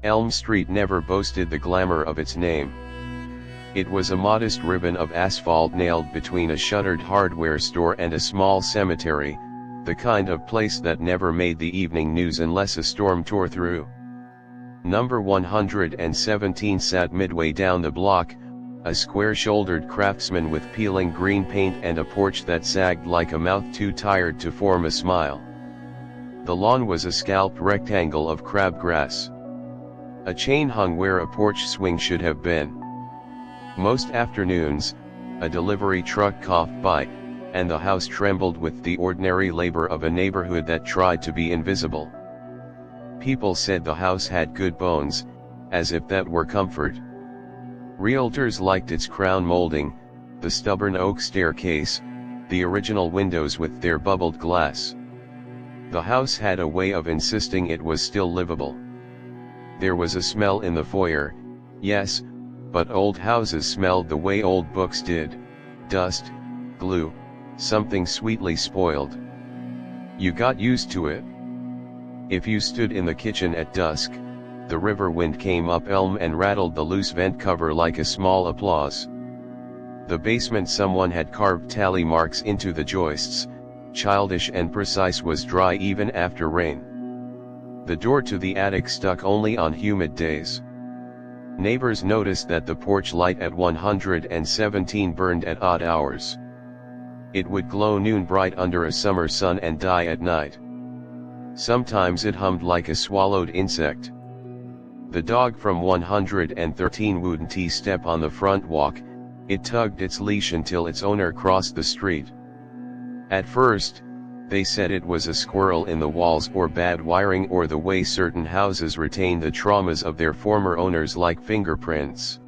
Elm Street never boasted the glamour of its name. It was a modest ribbon of asphalt nailed between a shuttered hardware store and a small cemetery, the kind of place that never made the evening news unless a storm tore through. Number 117 sat midway down the block, a square-shouldered craftsman with peeling green paint and a porch that sagged like a mouth too tired to form a smile. The lawn was a scalped rectangle of crabgrass. A chain hung where a porch swing should have been. Most afternoons, a delivery truck coughed by, and the house trembled with the ordinary labor of a neighborhood that tried to be invisible. People said the house had good bones, as if that were comfort. Realtors liked its crown molding, the stubborn oak staircase, the original windows with their bubbled glass. The house had a way of insisting it was still livable. There was a smell in the foyer, yes, but old houses smelled the way old books did: dust, glue, something sweetly spoiled. You got used to it. If you stood in the kitchen at dusk, the river wind came up Elm and rattled the loose vent cover like a small applause. The basement, someone had carved tally marks into the joists, childish and precise, was dry even after rain. The door to the attic stuck only on humid days. Neighbors noticed that the porch light at 117 burned at odd hours. It would glow noon bright under a summer sun and die at night. Sometimes it hummed like a swallowed insect. The dog from 113 wouldn't step on the front walk, it tugged its leash until its owner crossed the street. At first, they said it was a squirrel in the walls or bad wiring or the way certain houses retain the traumas of their former owners like fingerprints.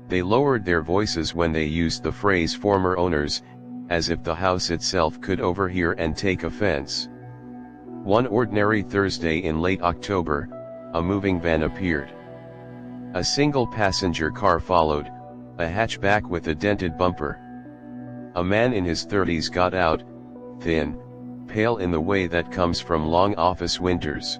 They lowered their voices when they used the phrase former owners, as if the house itself could overhear and take offense. One ordinary Thursday in late October, a moving van appeared. A single passenger car followed, a hatchback with a dented bumper. A man in his 30s got out, thin, pale in the way that comes from long office winters.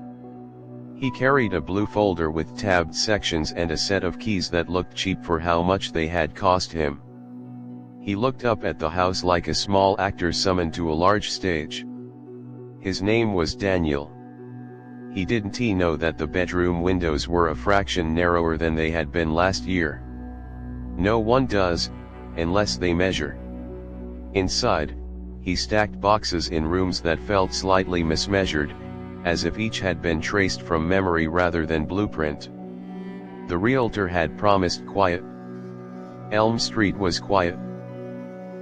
He carried a blue folder with tabbed sections and a set of keys that looked cheap for how much they had cost him. He looked up at the house like a small actor summoned to a large stage. His name was Daniel. He didn't know that the bedroom windows were a fraction narrower than they had been last year. No one does, unless they measure. Inside, he stacked boxes in rooms that felt slightly mismeasured, as if each had been traced from memory rather than blueprint. The realtor had promised quiet. Elm Street was quiet.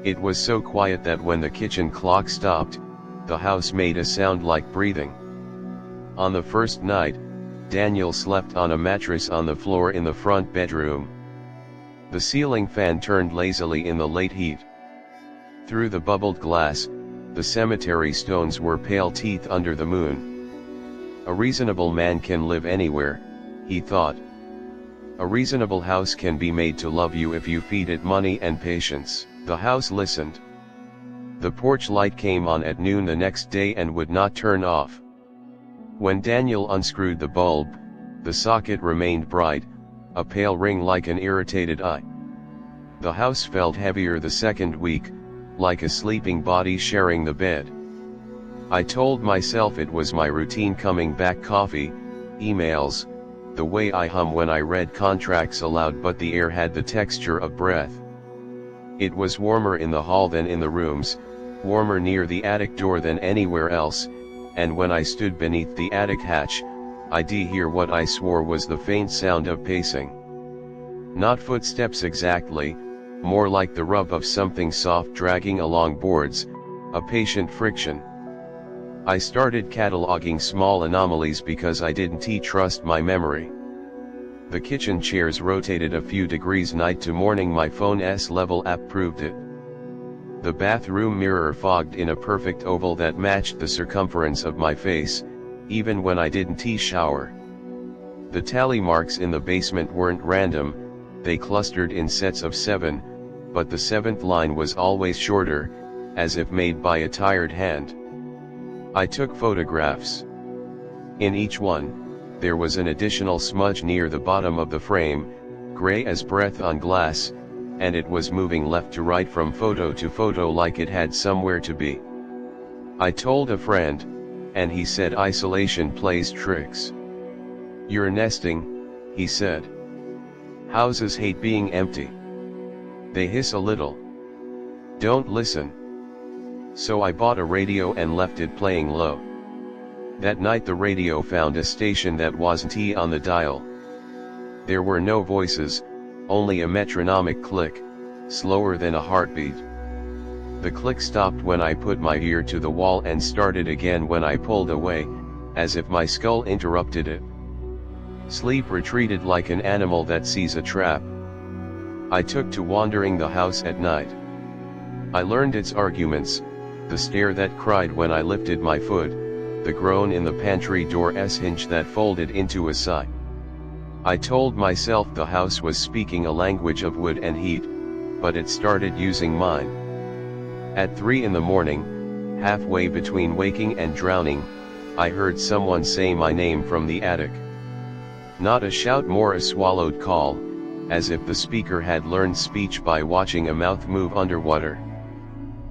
It was so quiet that when the kitchen clock stopped, the house made a sound like breathing. On the first night, Daniel slept on a mattress on the floor in the front bedroom. The ceiling fan turned lazily in the late heat. Through the bubbled glass, the cemetery stones were pale teeth under the moon. A reasonable man can live anywhere, he thought. A reasonable house can be made to love you if you feed it money and patience. The house listened. The porch light came on at noon the next day and would not turn off. When Daniel unscrewed the bulb, the socket remained bright, a pale ring like an irritated eye. The house felt heavier the second week, like a sleeping body sharing the bed. I told myself it was my routine coming back: coffee, emails, the way I hum when I read contracts aloud, but the air had the texture of breath. It was warmer in the hall than in the rooms, warmer near the attic door than anywhere else, and when I stood beneath the attic hatch, I'd hear what I swore was the faint sound of pacing. Not footsteps exactly, more like the rub of something soft dragging along boards, a patient friction. I started cataloging small anomalies because I didn't trust my memory. The kitchen chairs rotated a few degrees night to morning. My phone's level app proved it. The bathroom mirror fogged in a perfect oval that matched the circumference of my face, even when I didn't shower. The tally marks in the basement weren't random, they clustered in sets of 7, but the 7th line was always shorter, as if made by a tired hand. I took photographs. In each one, there was an additional smudge near the bottom of the frame, gray as breath on glass, and it was moving left to right from photo to photo like it had somewhere to be. I told a friend, and he said isolation plays tricks. "You're nesting," he said. "Houses hate being empty. They hiss a little. Don't listen." So I bought a radio and left it playing low. That night the radio found a station that wasn't on the dial. There were no voices, only a metronomic click, slower than a heartbeat. The click stopped when I put my ear to the wall and started again when I pulled away, as if my skull interrupted it. Sleep retreated like an animal that sees a trap. I took to wandering the house at night. I learned its arguments, the stare that cried when I lifted my foot, the groan in the pantry door's hinge that folded into a sigh. I told myself the house was speaking a language of wood and heat, but it started using mine. At 3 in the morning, halfway between waking and drowning, I heard someone say my name from the attic. Not a shout, more a swallowed call, as if the speaker had learned speech by watching a mouth move underwater.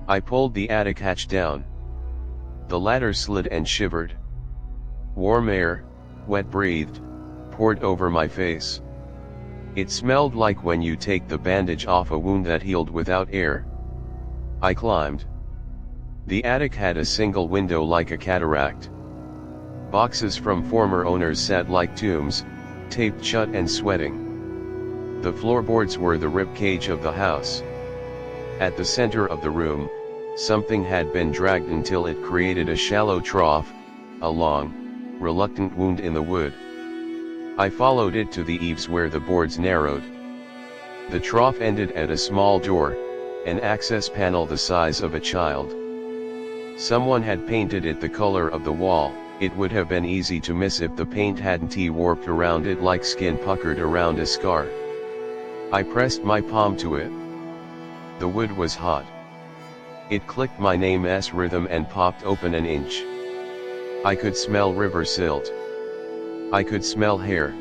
I pulled the attic hatch down. The ladder slid and shivered. Warm air, wet-breathed, poured over my face. It smelled like when you take the bandage off a wound that healed without air. I climbed. The attic had a single window like a cataract. Boxes from former owners sat like tombs, taped shut and sweating. The floorboards were the ribcage of the house. At the center of the room, something had been dragged until it created a shallow trough, a long, reluctant wound in the wood. I followed it to the eaves where the boards narrowed. The trough ended at a small door, an access panel the size of a child. Someone had painted it the color of the wall. It would have been easy to miss if the paint hadn't warped around it like skin puckered around a scar. I pressed my palm to it. The wood was hot. It clicked my name's rhythm and popped open an inch. I could smell river silt. I could smell hair.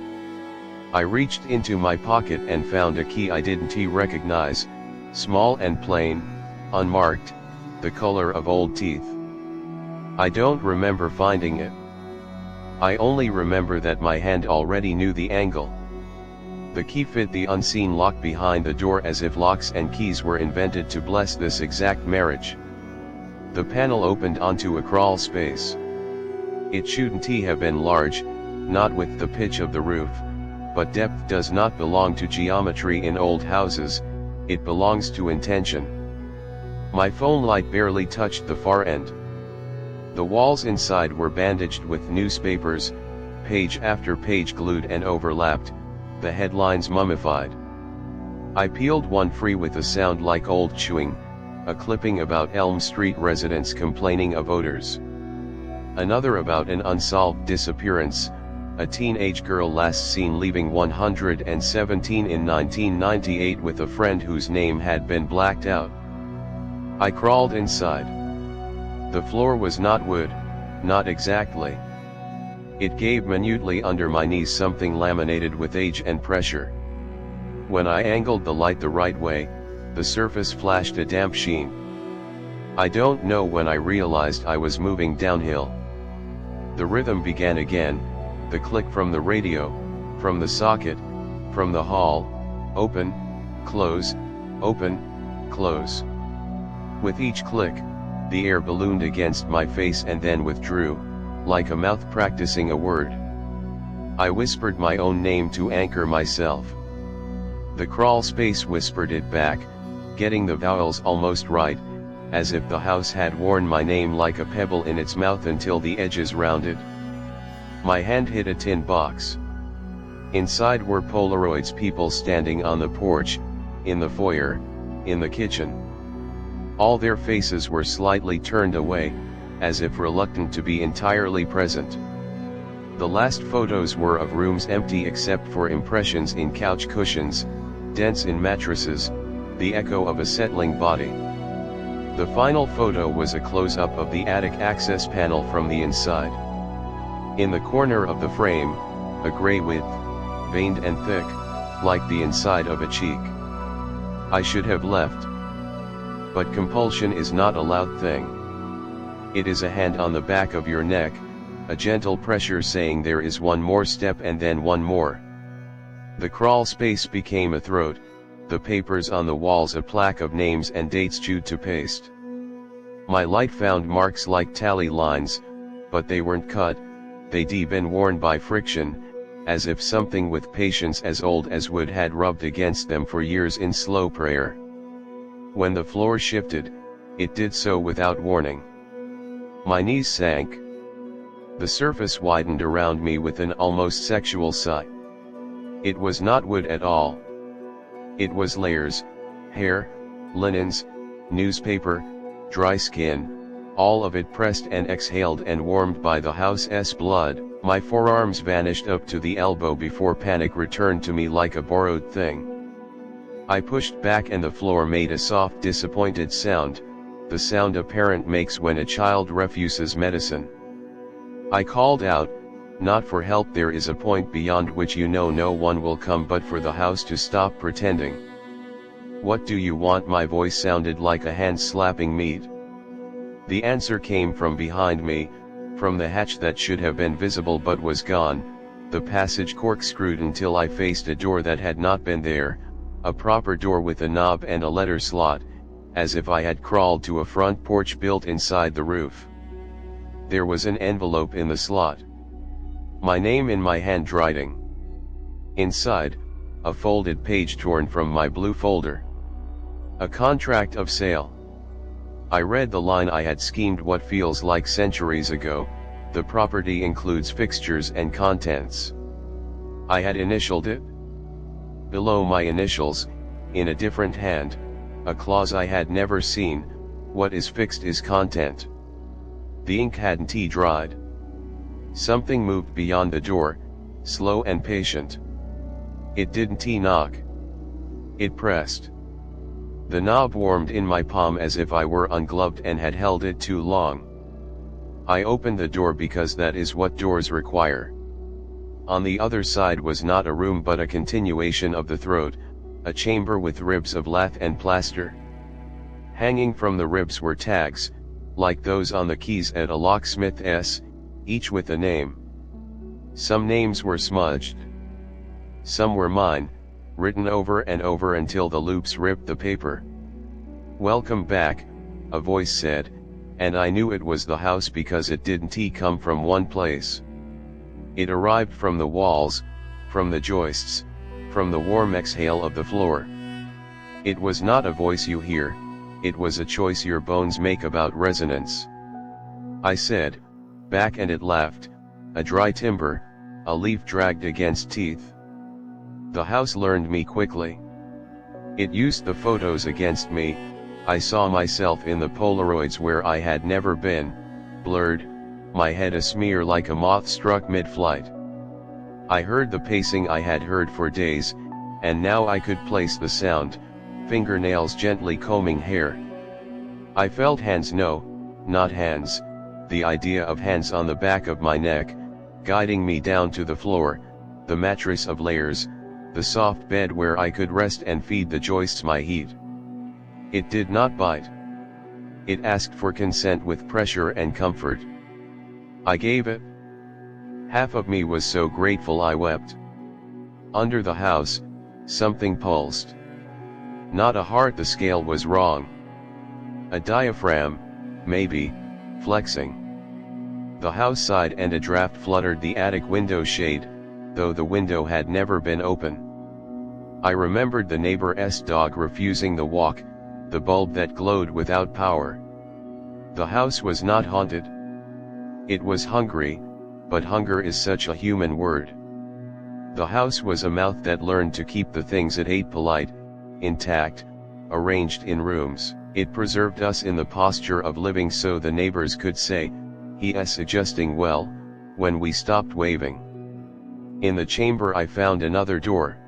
I reached into my pocket and found a key I didn't recognize, small and plain, unmarked, the color of old teeth. I don't remember finding it. I only remember that my hand already knew the angle. The key fit the unseen lock behind the door as if locks and keys were invented to bless this exact marriage. The panel opened onto a crawl space. It shouldn't have been large, not with the pitch of the roof, but depth does not belong to geometry in old houses, it belongs to intention. My phone light barely touched the far end. The walls inside were bandaged with newspapers, page after page glued and overlapped, the headlines mummified. I peeled one free with a sound like old chewing, a clipping about Elm Street residents complaining of odors. Another about an unsolved disappearance, a teenage girl last seen leaving 117 in 1998 with a friend whose name had been blacked out. I crawled inside. The floor was not wood, not exactly. It gave minutely under my knees, something laminated with age and pressure. When I angled the light the right way, the surface flashed a damp sheen. I don't know when I realized I was moving downhill. The rhythm began again, the click from the radio, from the socket, from the hall, open, close, open, close. With each click, the air ballooned against my face and then withdrew, like a mouth practicing a word. I whispered my own name to anchor myself. The crawl space whispered it back, getting the vowels almost right, as if the house had worn my name like a pebble in its mouth until the edges rounded. My hand hit a tin box. Inside were Polaroids, people standing on the porch, in the foyer, in the kitchen. All their faces were slightly turned away, as if reluctant to be entirely present. The last photos were of rooms empty except for impressions in couch cushions, dents in mattresses, the echo of a settling body. The final photo was a close-up of the attic access panel from the inside. In the corner of the frame, a gray width, veined and thick, like the inside of a cheek. I should have left. But compulsion is not a loud thing. It is a hand on the back of your neck, a gentle pressure saying there is one more step and then one more. The crawl space became a throat, the papers on the walls a plaque of names and dates chewed to paste. My light found marks like tally lines, but they weren't cut, they'd been worn by friction, as if something with patience as old as wood had rubbed against them for years in slow prayer. When the floor shifted, it did so without warning. My knees sank. The surface widened around me with an almost sexual sigh. It was not wood at all. It was layers, hair, linens, newspaper, dry skin, all of it pressed and exhaled and warmed by the house's blood. My forearms vanished up to the elbow before panic returned to me like a borrowed thing. I pushed back and the floor made a soft disappointed sound, the sound a parent makes when a child refuses medicine. I called out, not for help. There is a point beyond which you know no one will come but for the house to stop pretending. What do you want? My voice sounded like a hand slapping meat. The answer came from behind me, from the hatch that should have been visible but was gone. The passage corkscrewed until I faced a door that had not been there, a proper door with a knob and a letter slot, as if I had crawled to a front porch built inside the roof. There was an envelope in the slot. My name in my handwriting. Inside, a folded page torn from my blue folder. A contract of sale. I read the line I had schemed what feels like centuries ago, the property includes fixtures and contents. I had initialed it. Below my initials, in a different hand, a clause I had never seen, what is fixed is content. The ink hadn't dried. Something moved beyond the door, slow and patient. It didn't knock. It pressed. The knob warmed in my palm as if I were ungloved and had held it too long. I opened the door because that is what doors require. On the other side was not a room but a continuation of the throat, a chamber with ribs of lath and plaster. Hanging from the ribs were tags, like those on the keys at a locksmith's, each with a name. Some names were smudged. Some were mine, written over and over until the loops ripped the paper. "Welcome back," a voice said, and I knew it was the house because it didn't come from one place. It arrived from the walls, from the joists, from the warm exhale of the floor. It was not a voice you hear, it was a choice your bones make about resonance. I said, "Back," and it laughed, a dry timber, a leaf dragged against teeth. The house learned me quickly. It used the photos against me. I saw myself in the Polaroids where I had never been, blurred, my head a smear like a moth struck mid-flight. I heard the pacing I had heard for days, and now I could place the sound, fingernails gently combing hair. I felt hands, no, not hands, the idea of hands on the back of my neck, guiding me down to the floor, the mattress of layers, the soft bed where I could rest and feed the joists my heat. It did not bite. It asked for consent with pressure and comfort. I gave it. Half of me was so grateful I wept. Under the house, something pulsed. Not a heart, the scale was wrong. A diaphragm, maybe, flexing. The house sighed and a draft fluttered the attic window shade, though the window had never been open. I remembered the neighbor's dog refusing the walk, the bulb that glowed without power. The house was not haunted. It was hungry, but hunger is such a human word. The house was a mouth that learned to keep the things it ate polite, intact, arranged in rooms. It preserved us in the posture of living so the neighbors could say, "He is adjusting well," when we stopped waving. In the chamber I found another door.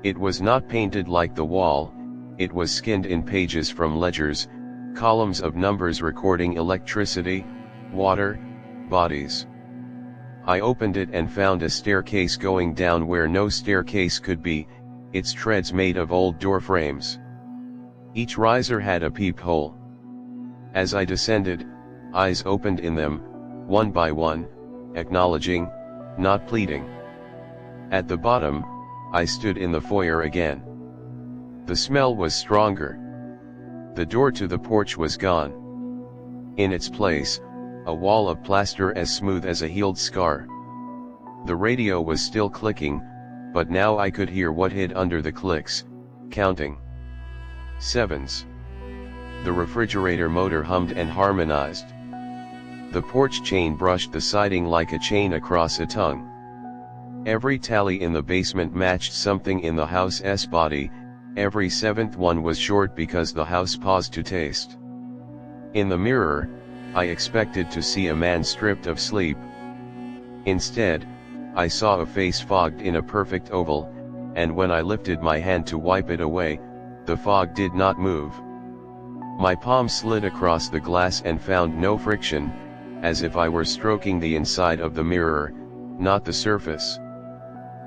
It was not painted like the wall, it was skinned in pages from ledgers, columns of numbers recording electricity, water, bodies. I opened it and found a staircase going down where no staircase could be, its treads made of old door frames. Each riser had a peephole. As I descended, eyes opened in them, one by one, acknowledging, not pleading. At the bottom, I stood in the foyer again. The smell was stronger. The door to the porch was gone. In its place, a wall of plaster as smooth as a healed scar. The radio was still clicking, but now I could hear what hid under the clicks, counting. Sevens. The refrigerator motor hummed and harmonized. The porch chain brushed the siding like a chain across a tongue. Every tally in the basement matched something in the house's body, every seventh one was short because the house paused to taste. In the mirror, I expected to see a man stripped of sleep. Instead, I saw a face fogged in a perfect oval, and when I lifted my hand to wipe it away, the fog did not move. My palm slid across the glass and found no friction, as if I were stroking the inside of the mirror, not the surface.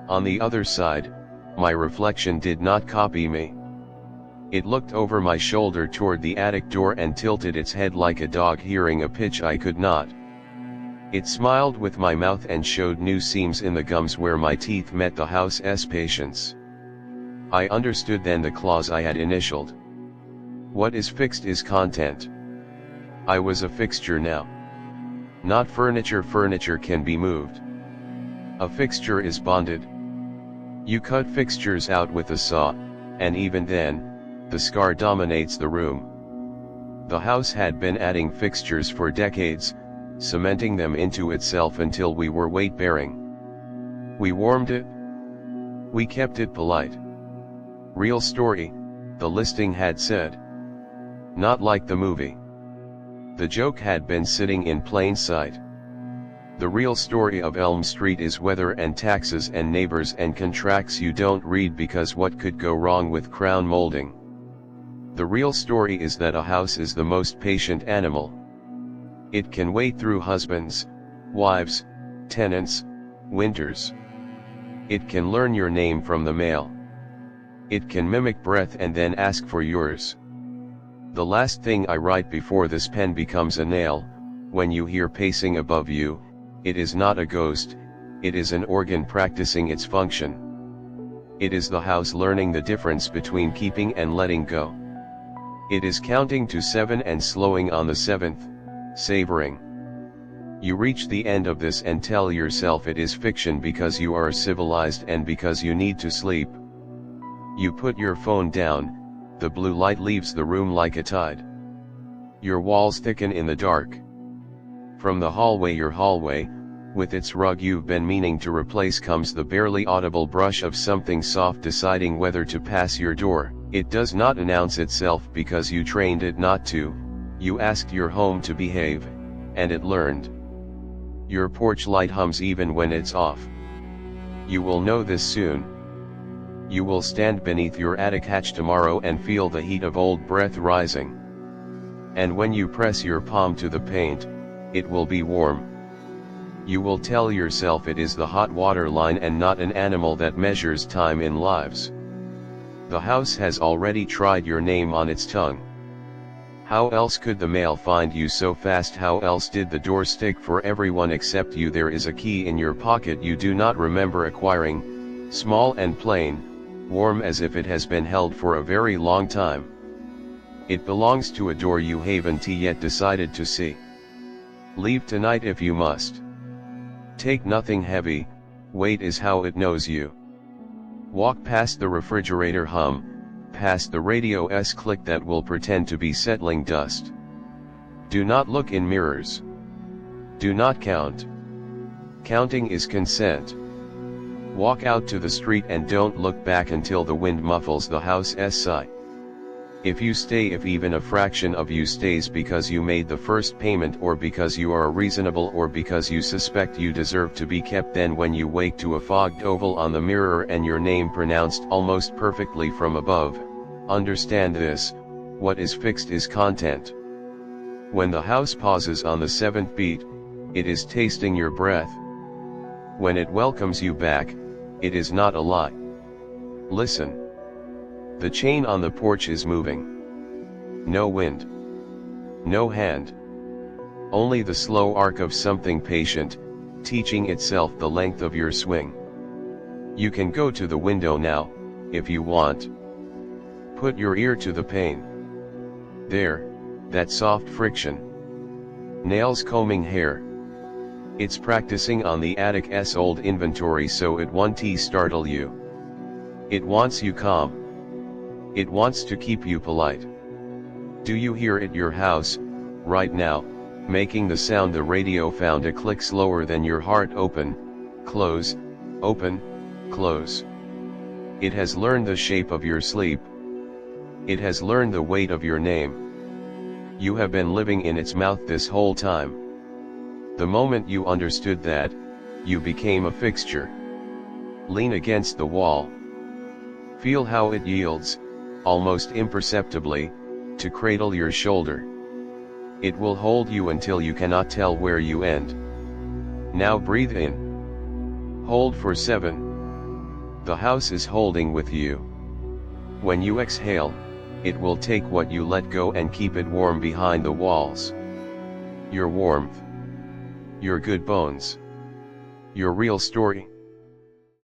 On the other side, my reflection did not copy me. It looked over my shoulder toward the attic door and tilted its head like a dog hearing a pitch I could not. It smiled with my mouth and showed new seams in the gums where my teeth met the house's patience. I understood then the clause I had initialed. What is fixed is content. I was a fixture now. Not furniture. Furniture can be moved. A fixture is bonded. You cut fixtures out with a saw, and even then, the scar dominates the room. The house had been adding fixtures for decades, cementing them into itself until we were weight-bearing. We warmed it. We kept it polite. Real story, the listing had said. Not like the movie. The joke had been sitting in plain sight. The real story of Elm Street is weather and taxes and neighbors and contracts you don't read because what could go wrong with crown molding? The real story is that a house is the most patient animal. It can wait through husbands, wives, tenants, winters. It can learn your name from the mail. It can mimic breath and then ask for yours. The last thing I write before this pen becomes a nail, when you hear pacing above you, it is not a ghost, it is an organ practicing its function. It is the house learning the difference between keeping and letting go. It is counting to 7 and slowing on the 7th, savoring. You reach the end of this and tell yourself it is fiction because you are civilized and because you need to sleep. You put your phone down, the blue light leaves the room like a tide. Your walls thicken in the dark. From the hallway, your hallway, with its rug you've been meaning to replace, comes the barely audible brush of something soft deciding whether to pass your door. It does not announce itself because you trained it not to, you asked your home to behave, and it learned. Your porch light hums even when it's off. You will know this soon. You will stand beneath your attic hatch tomorrow and feel the heat of old breath rising. And when you press your palm to the paint, it will be warm. You will tell yourself it is the hot water line and not an animal that measures time in lives. The house has already tried your name on its tongue. How else could the mail find you so fast? How else did the door stick for everyone except you? There is a key in your pocket you do not remember acquiring, small and plain, warm as if it has been held for a very long time. It belongs to a door you haven't yet decided to see. Leave tonight if you must. Take nothing heavy, weight is how it knows you. Walk past the refrigerator hum, past the radio's click that will pretend to be settling dust. Do not look in mirrors. Do not count. Counting is consent. Walk out to the street and don't look back until the wind muffles the house's sigh. If you stay, if even a fraction of you stays because you made the first payment or because you are reasonable or because you suspect you deserve to be kept, then when you wake to a fogged oval on the mirror and your name pronounced almost perfectly from above, understand this: what is fixed is content. When the house pauses on the 7th beat, it is tasting your breath. When it welcomes you back, it is not a lie. Listen. The chain on the porch is moving. No wind. No hand. Only the slow arc of something patient, teaching itself the length of your swing. You can go to the window now, if you want. Put your ear to the pane. There, that soft friction. Nails combing hair. It's practicing on the attic's old inventory so it won't startle you. It wants you calm. It wants to keep you polite. Do you hear it your house, right now, making the sound the radio found a click slower than your heart? Open, close, open, close. It has learned the shape of your sleep. It has learned the weight of your name. You have been living in its mouth this whole time. The moment you understood that, you became a fixture. Lean against the wall. Feel how it yields, almost imperceptibly, to cradle your shoulder. It will hold you until you cannot tell where you end. Now breathe in. Hold for 7. The house is holding with you. When you exhale, it will take what you let go and keep it warm behind the walls. Your warmth. Your good bones. Your real story.